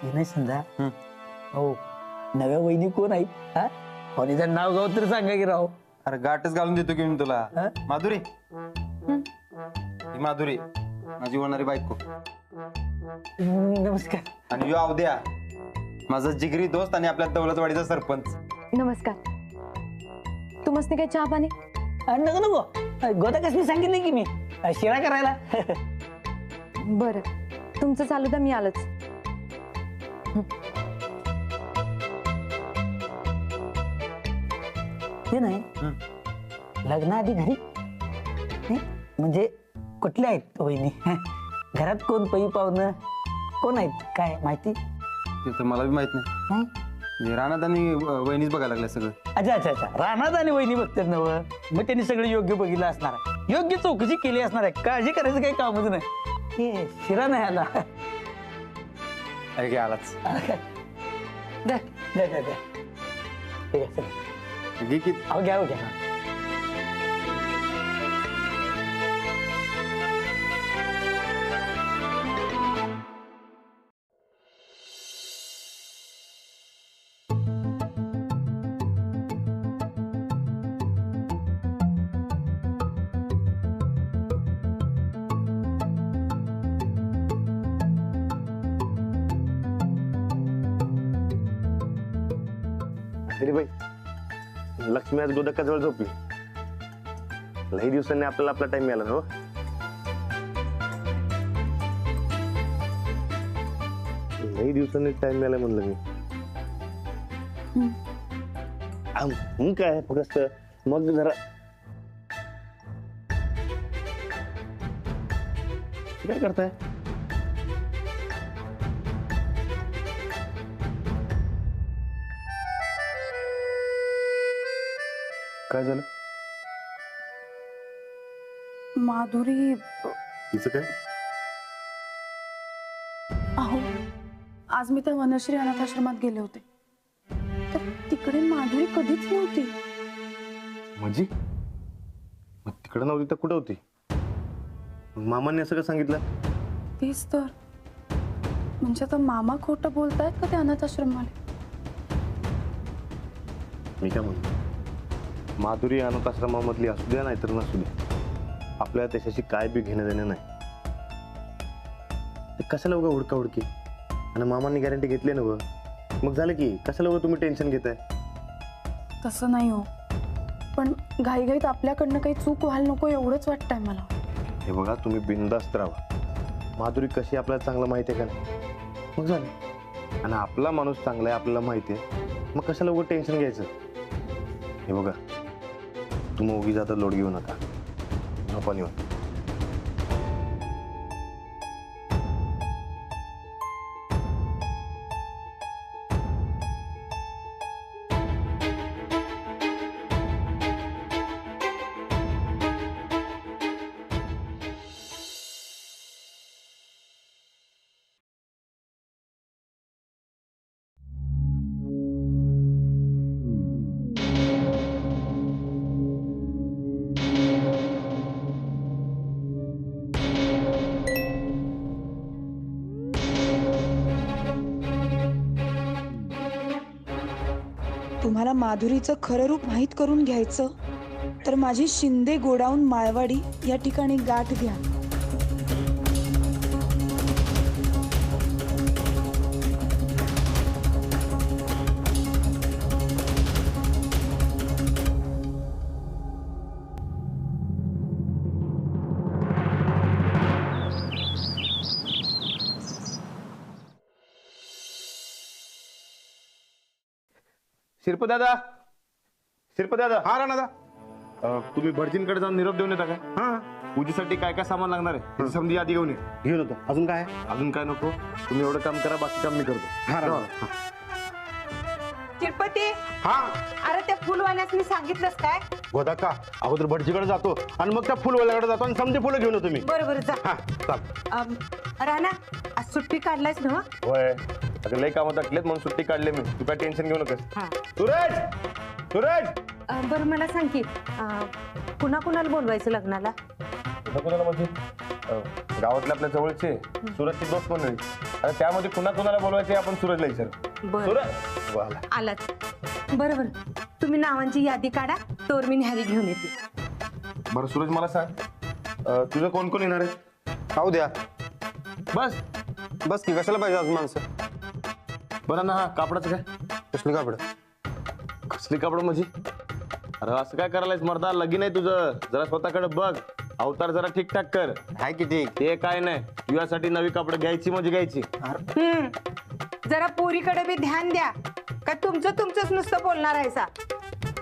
हे नाही समजा हो नव्या वहिनी कोण आहेत हा कोणीचं नाव गाव तर सांगा की राव. अरे गाठच घालून देतो की मी तुला. हा? माधुरी ही माधुरी माझी होणारी बायको नमस्कार. आणि यो अवद्या माझा जिगरी दोस्त आणि आपल्या दौलतवाडीचा सरपंच. नमस्कार. तुम्हाला काय चहा पाणी? नको नको गोदा कसं सांगितलं की मी शिरा करायला. बरं तुमचं चालू तर मी आलोच. ते नाही लग्नाआधी घरी नाही, म्हणजे कुठले आहेत वहिनी घरात कोण पै पाहुणं कोण आहेत काय माहिती ते तर मला बी माहित नाही. नाही. रानात आणि वहिनीच बघायला लागल्या सगळं. अच्छा अच्छा अच्छा रानात आणि वहिनी बघतात नव मग त्यांनी सगळं योग्य बघितलं असणार आहे योग्य चौकशी केली असणार आहे काळजी करायचं काही कामच नाही. हे शिरा नाही आला. अरे की आलाच द्या द्या द्या द्या ठीक आहे चला. घे की. अहो घ्या घ्या. तरी बाई लक्ष्मी आज गोदकाजवळ झोपली. लई दिवसांनी आपल्याला आपला टाइम मिळाला ना हो. लई दिवसांनी टाइम मिळाला म्हणलं मी काय फक्त मग जरा काय करताय. काय झालं माधुरी तिचं काय. अहो आज मी त्या वनश्री अनाथाश्रमात गेले होते तर तिकडे माधुरी कधीच नव्हती. म्हणजे मग तिकडे नव्हती तर कुठं होती. मामांनी असं का सांगितलं. तेच तर म्हणजे आता मामा खोटं बोलतायत का ते अनाथाश्रमवाले. मी काय म्हणतो माधुरी अनाथाश्रमामधली असू द्या नाहीतर नसू द्या आपल्याला त्याच्याशी काय बी घेणं देणं नाही. ते कशाला उगा हुडका हुडकी आणि मामांनी गॅरंटी घेतली ना व मग झालं की कशाला उगा तुम्ही टेन्शन घेताय. तसं नाही हो पण घाईघाईत आपल्याकडनं काही चूक व्हायला नको एवढंच वाटतंय मला. हे बघा तुम्ही बिनधास्त राहा. माधुरी कशी आपल्याला चांगलं माहिती आहे का नाही मग झालं आणि आपला माणूस चांगला आहे आपल्याला माहिती आहे मग कशाला उगा टेन्शन घ्यायचं. हे बघा तुम्ही उगी जाता लोड घेऊ नका. झोपा निवांत. तुम्हाला माधुरीचं खरं रूप माहीत करून घ्यायचं तर माझी शिंदे गोडाऊन माळवाडी या ठिकाणी गाठ घ्या. शिरपदादा शिरपदादा. हा राणा तुम्ही भटजींकडे जाऊन निरोप देऊन येता काय. हा पूजेसाठी काय काय सामान लागणार आहे समजी यादी घेऊन ये. घेऊन होतो. अजून काय. अजून काय नको तुम्ही एवढं काम करा बाकी काम मी करतो. हा राणा. तिरुपती हा अरे त्या फुलवाल्यास मी सांगितलंस काय. गोदा का अगोदर भटजीकडे जातो आणि मग त्या फुलवाल्याकडे जातो आणि समजे फुलं घेऊन येतो मी. बरोबर जा. हा चाल. राणा आज सुट्टी काढलायस ना. होय अगं लय कामात अटलेत म्हणून सुट्टी काढले मी. तू काय टेन्शन घेऊ नकोस. हा सूरज सूरज बरं मला सांग की कुणा कुणाला बोलवायचं लग्नाला. कुणाला म्हणजे गावातल्या आपल्या जवळचे सुरतची दोस्त मंडळी. आता त्यामध्ये कुणा कुणाला बोलवायचे आपण सूरजला विचारू. बरं सूरज वाला. आलात. बरं बरं, तुम्ही नावांची यादी काढा, तोवर मी न्याहारी घेऊन येते. बरं सूरज मला सांग, तुझं कोण कोण येणार आहे? खाऊ द्या. बस. बस की कशाला पाहिजे आज माणसं? बरं ना, हा कापडाचं काय? कसली कापड? कसली कापड म्हणजे? अरे असं काय करायलायस मर्दा, लगीन आहे तुझं, जरा स्वतःकडे बघ, अवतार जरा ठीकठाक कर. हाय की ठीक. ते काय नाही, तुझ्यासाठी नवी कापड घ्यायची म्हणजे घ्यायची. जरा पोरीकडे बी ध्यान द्या, का तुमचंच नुसतं बोलणार आहे सा.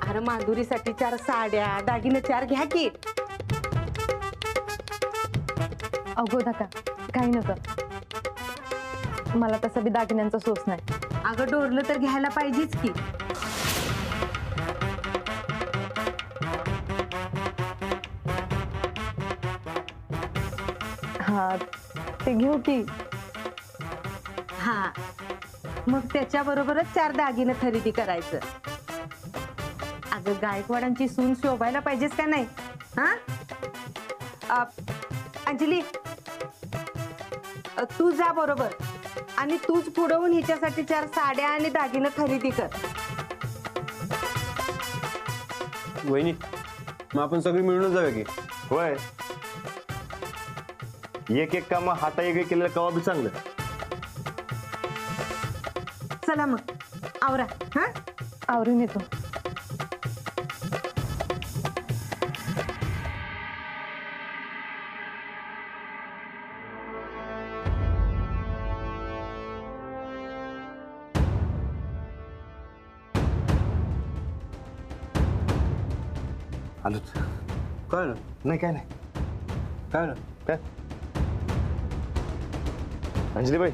अरे माधुरीसाठी 4 साड्या, दागिने 4 घ्या की. अगो दादा काही नका, मला तसं बी दागिन्यांचा सोस नाही. अगं डोरलं तर घ्यायला पाहिजेच की. हा ते घेऊ की. हा मग त्याच्याबरोबरच 4 दागिने खरेदी करायचं. अगं गायकवाडांची सून शोभायला पाहिजेस का नाही? हा अंजली, तू जा बरोबर आणि तूच पुढवून हिच्यासाठी 4 साड्या आणि दागिने खरेदी कर. वहिनी, मग आपण सगळी मिळूनच जाऊया की. होय, एक काम हाता एक केलेलं कवा बी चांगलं. चला मग आवरा. हा आवरून येतो. आलोच. काय ना? नाही काय नाही. काय ना? काय अंजली बाई,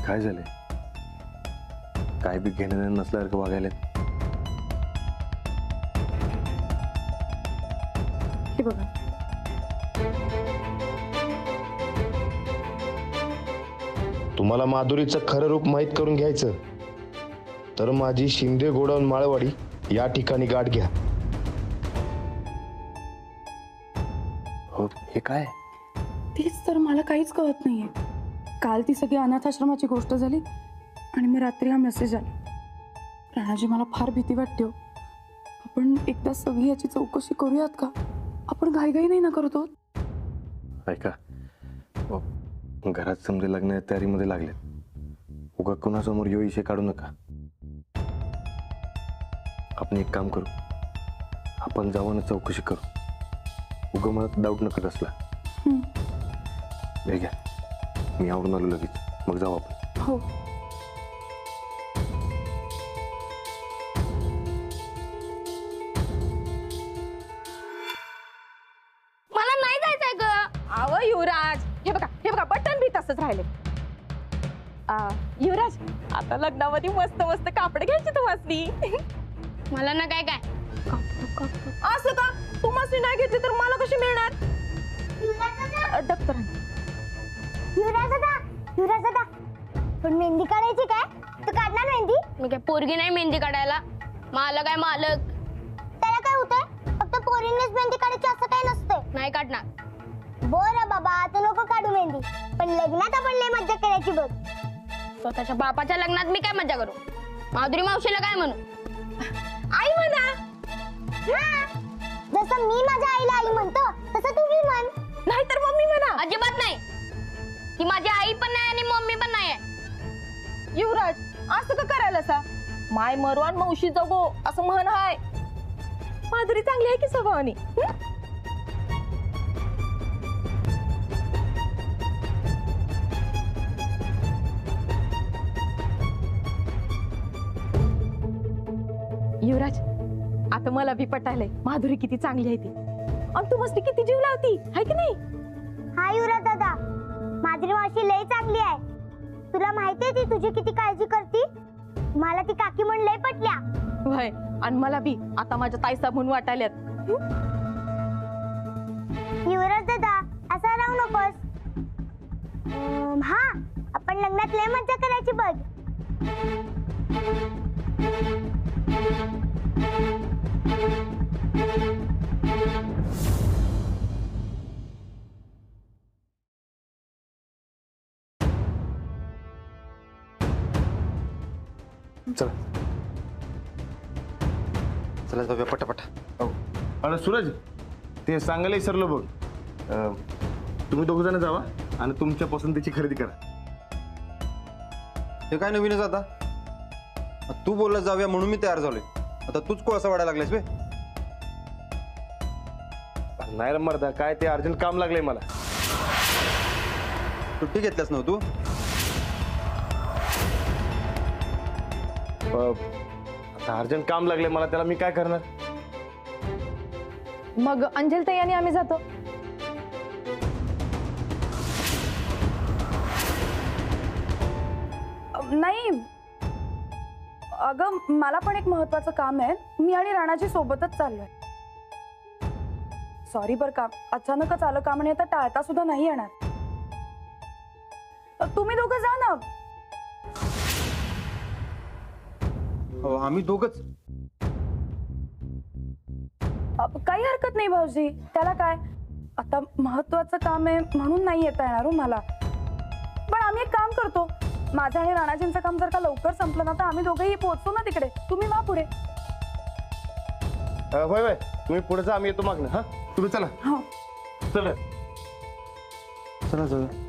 काय झालंय? काय बी घेणं देणं नसल्यासारखं वागायला. हे बघा, तुम्हाला माधुरीचं खरं रूप माहीत करून घ्यायचं तर माझी शिंदे गोडाऊन माळवाडी या ठिकाणी गाठ घ्या. हो, हे काय? तेच तर मला काहीच कळत नाहीये. काल ती सगळी अनाथाश्रमाची गोष्ट झाली आणि मग रात्री हा मेसेज आला. राणाजी, मला फार भीती वाटते हो. आपण एकदा सगळी याची चौकशी करूयात का? आपण घाईघाई नाही ना करतो. ऐका, घरात समजे लग्न तयारीमध्ये लागले, उगा कुणासमोर यो इशे काढू नका. आपण एक काम करू, आपण जाऊ आणि चौकशी करू. उगा मला डाऊट नका असला. हे घ्या, मी आवरून आलो लगेच, मग जाऊ आपण. हो. मला नाही जायचंय ग. अव युवराज, हे बघा बटन बी तसंच राहिले. युवराज, आता लग्नामध्ये मस्त मस्त कापड घ्यायची तुम्हाला. मला ना काय काय असं का? तुम्हाला नाही घेतली तर मला कशी मिळणार? दप्तर युवराज दादा, पण मेहंदी काढायची काय? तू काढणार मेहंदी? मी काय पोरगी नाही मेहंदी काढायला. मला काय मालक. त्याला काय होतंय? फक्त पोरींनीच मेहंदी काढायची असं काही नसतंय. नाही काढणार. बरं बाबा, आता नको काढू मेहंदी, पण लग्नात आपण लय मज्जा करायची बघ. स्वतःच्या बापाच्या लग्नात मी काय मजा करू? माधुरी मावशीला काय म्हणू? आई म्हणा. हा, जसं मी माझ्या आईला आई म्हणतो तसं तुम्ही म्हण. नाहीतर मम्मी म्हणा. अजिबात नाही. ती माझी आई पण नाही आणि मम्मी पण नाही आहे. युवराज, असं का करायला सा? माय मरो आणि मावशी जगो असं म्हण हाय. माधुरी चांगली आहे की स्वभावानी? युवराज, आता मला बी पटायलंय माधुरी किती चांगली आहे ती. आणि तू मस्त किती जीव लावती, हाय की नाही? हा युवराज दादा, माधुरी मावशी लय चांगली आहे. तुला माहितीये ती तुझी किती काळजी करती. मला ती काकी म्हण लय पटल्या. वय, आणि मला बी आता माझ्या ताईसा म्हणून वाटायल्यात. युवराज दादा, असं राहू नकोस. हा, आपण लग्नात लय मज्जा करायची बघ. चला. चला जाऊया पटापट. अरे सूरज, ते सांगायला विसरलो बघ. तुम्ही दोघ जण जावा आणि तुमच्या पसंतीची खरेदी करा. हे काय नवीनच आता? तू बोलला जाऊया म्हणून मी तयार झालोय. आता तूच कोळसा वाढायला लागलायस बे. नाही रे मर्दा, काय ते अर्जंट काम लागलंय मला. सुट्टी घेतल्यास नव्ह तू? आता अर्जंट काम लागलंय मला, त्याला मी काय करणार. मग अंजल ताई आणि आम्ही जातो. नाही अगं, मला पण एक महत्वाचं काम आहे. मी आणि राणाजी सोबतच चाललोय. सॉरी बरं का, अचानकच आलं काम आणि आता टाळता सुद्धा नाही येणार. तुम्ही दोघं जा ना. आम्ही दोघच. काही हरकत नाही भाऊजी, त्याला काय. आता महत्वाचं काम आहे म्हणून नाही येता येणार हो मला. पण आम्ही एक काम करतो, माझं आणि राणाजींचं काम जर का लवकर संपलं ना तर आम्ही दोघेही पोहोचतो ना तिकडे. तुम्ही वा पुढे. होय होय, तुम्ही पुढे जा, आम्ही येतो मागणं. हा, तुम्ही चला. हो. चला चला जाऊया.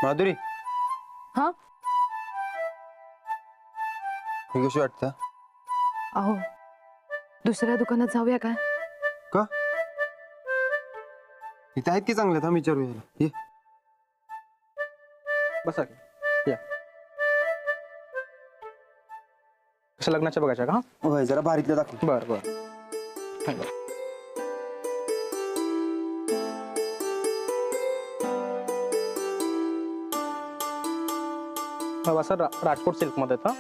माधुरी, हा ही कशी वाटतं? अहो, दुसऱ्या दुकानात जाऊया काय? का? इथे आहेत की चांगले? थांब विचारूया याला. ये बसा की. या. कसं लग्नाच्या बघायच्या का? होय, जरा भारीतलं दाखव. बर बर. हा सर, राजकोट सिल्क मध्ये था.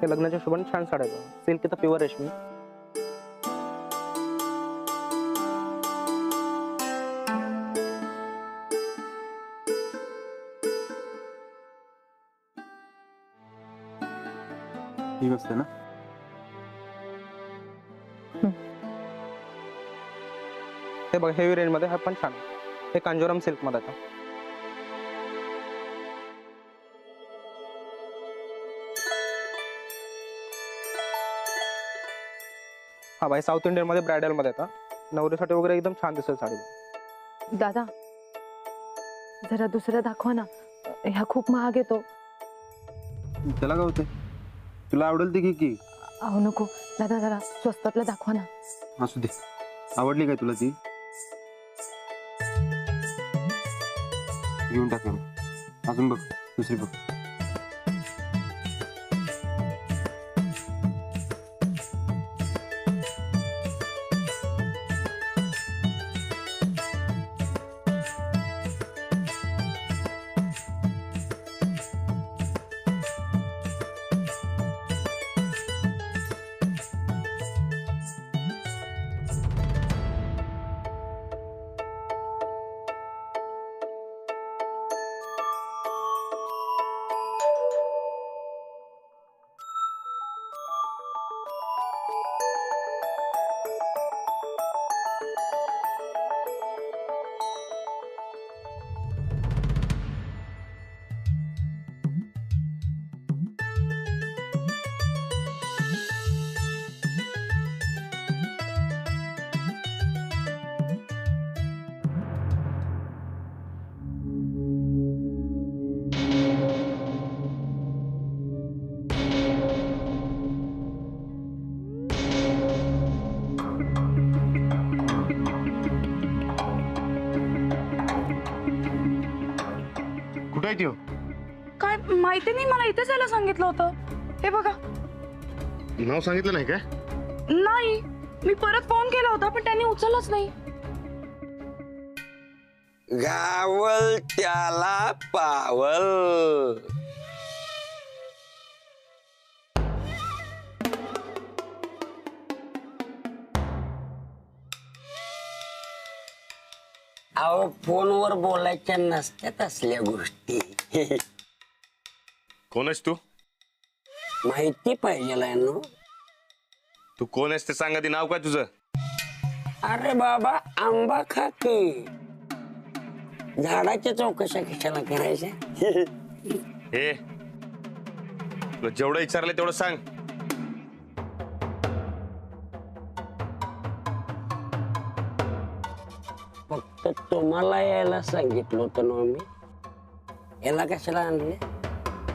हे लग्नाच्या हिशोबाने छान साड्या आहेत. सिल्क तर प्युअर रेशमी. ही मस्त आहे ना? हे बघ, हेवी रेंज मध्ये हा पण छान. हे कांजोरम सिल्क मध्ये था. हा भाई, साऊथ इंडियन मध्ये ब्रायडल मध्ये था. नवरीसाठी वगैरे एकदम छान दिसेल साडी. दादा, जरा दुसरं दाखवा ना. ह्या खूप महाग येतो. त्याला काय होतंय? तुला आवडेल ते घे की. अहो नको दादा, जरा स्वस्तातलं दाखवा ना. असू दे. आवडली काय तुला ती? घेऊन टाक. अजून बघ, दुसरी बघ. कुठे आहे ती हो? काय माहिती नाही, मला इथेच यायला सांगितलं होतं. हे बघा. नाव सांगितलं नाही काय? नाही, मी परत फोन केला होता पण त्यांनी उचललंच नाही. गावल त्याला पावल. अहो फोनवर बोलायच्या नसत्यात असल्या गोष्टी. कोण आहेस तू? माहिती पाहिजे ना. तू कोण आहेस ते सांग आधी. नाव काय तुझं? अरे बाबा आंबा खा की. झाडाच्या चौकशा कशाला करायच्या? हे तुला जेवढं विचारलं तेवढं सांग. फक्त तुम्हाला यायला सांगितलं होतं ना मी. याला कशाला आणले?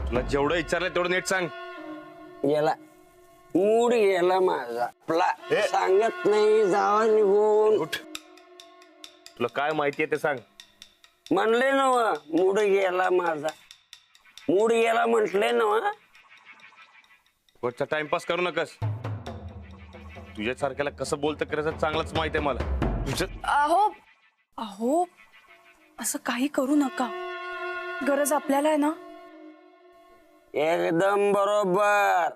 तुला जेवढं विचारलं तेवढं नीट सांग. याला मूड गेला माझा. आपला सांगत नाही जावा निघून. उठ. तुला काय माहितीये ते सांग. म्हणले ना मूड गेला माझा. मूड गेला म्हटले ना. वरचा टाइमपास करू नकस. तुझ्यासारख्याला कसं बोलतं करायचं चांगलंच माहित आहे मला. तुझं अहो अहो असं काही करू नका. गरज आपल्याला आहे ना. एकदम बरोबर.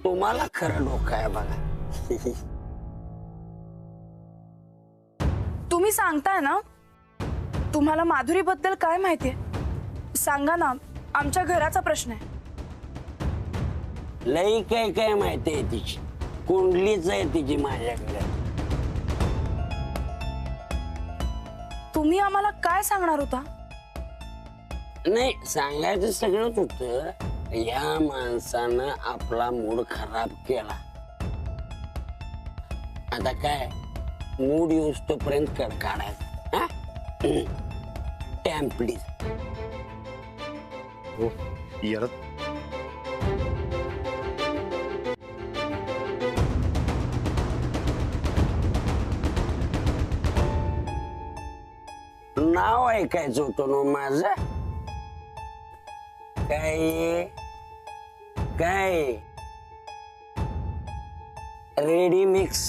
तुम्हाला खरं डोकं आहे बघा. तुम्ही सांगताय ना, तुम्हाला माधुरी बद्दल काय माहितीये सांगा ना. आमच्या घराचा प्रश्न आहे. लई काय काय माहिती आहे तिची. कुंडलीच आहे तिची माझ्याकडे. तुम्ही आम्हाला काय सांगणार होता? नाही सांगायचं सगळंच होतं. या माणसानं आपला मूड खराब केला. आता काय मूड येऊस तोपर्यंत कड काढायचा. टॅम्प प्लीज. हो यार नाव ऐकायचं होतं ना माझं. काय काय रेडी मिक्स.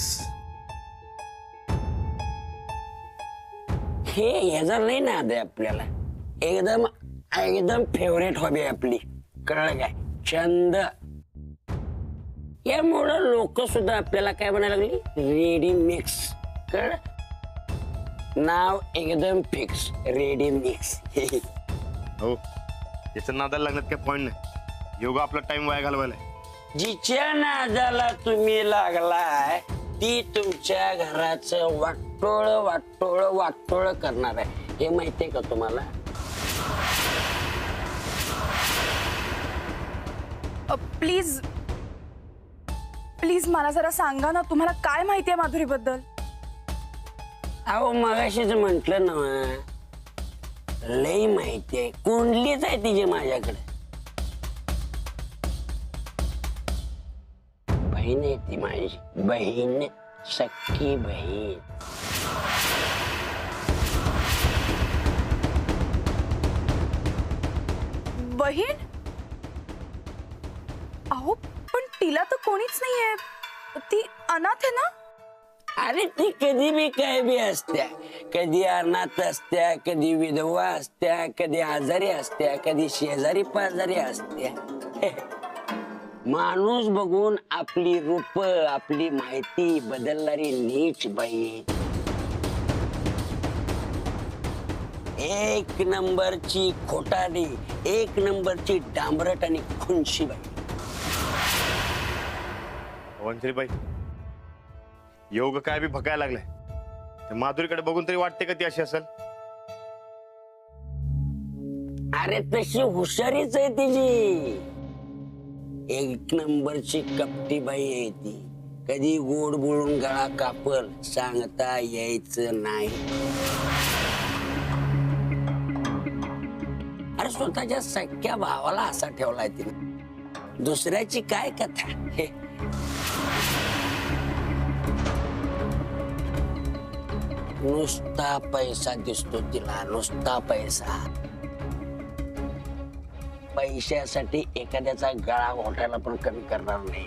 हे ह्याचा लई नाद आहे आपल्याला. एकदम एकदम फेवरेट हॉबी आहे आपली. कळलं काय? छंद. यामुळं लोक सुद्धा आपल्याला काय म्हणायला लागली? Ready mix. कळलं? नाव एकदम फिक्स. Ready mix. हो याचं नादाला लागण्यात काय पॉइंट नाही. योगा आपला टाइम वाया घालवायला. जिच्या नादाला तुम्ही लागलाय ती तुमच्या घराचं वाटोळ वाटोळ वाटोळ करणार आहे. हे माहितीये का तुम्हाला? प्लीज प्लीज मला जरा सांगा ना, तुम्हाला काय माहितीये माधुरी बद्दल? अहो मगाशीच म्हंटल ना, लई माहिती आहे. कुंडलीच आहे तिची माझ्याकडे. बहीण आहे ती माझी. बहीण. सख्खी बहीण. बहीण? अहो पण तिला तर कोणीच नाहीये. ती अनाथ आहे ना? अरे ती कधी बी काय बी असत्या. कधी अनाथ असत्या, कधी विधवा असत्या, कधी आजारी असत्या, कधी शेजारी पाजारी असत्या. माणूस बघून आपली रूप आपली माहिती बदलणारी नीच बाई. एक नंबरची खोटाडी, एक नंबरची डांबरट आणि खुनशी बाई. वंशरीबाई योग काय बी भकायला लागलाय. माधुरीकडे बघून तरी वाटते का ती अशी असेल? अरे तशी हुशारीच आहे तिची. एक नंबरची कपटी बाई आहे ती. कधी गोड बोलून गळा कापल सांगता यायचं नाही. अरे स्वतःच्या सख्या भावाला असा ठेवलाय तिने. दुसऱ्याची काय कथा. नुसता पैसा दिसतो तिला, नुसता पैसा. पैशासाठी एखाद्याचा गळा घोटायला पण कमी करणार नाही.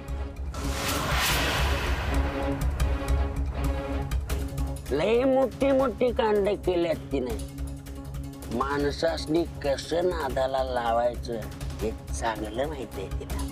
लय मोठी मोठी कांड केल्यात तिने. माणसासनी कसं नादाला लावायचं हे चांगलं माहिती आहे तिला.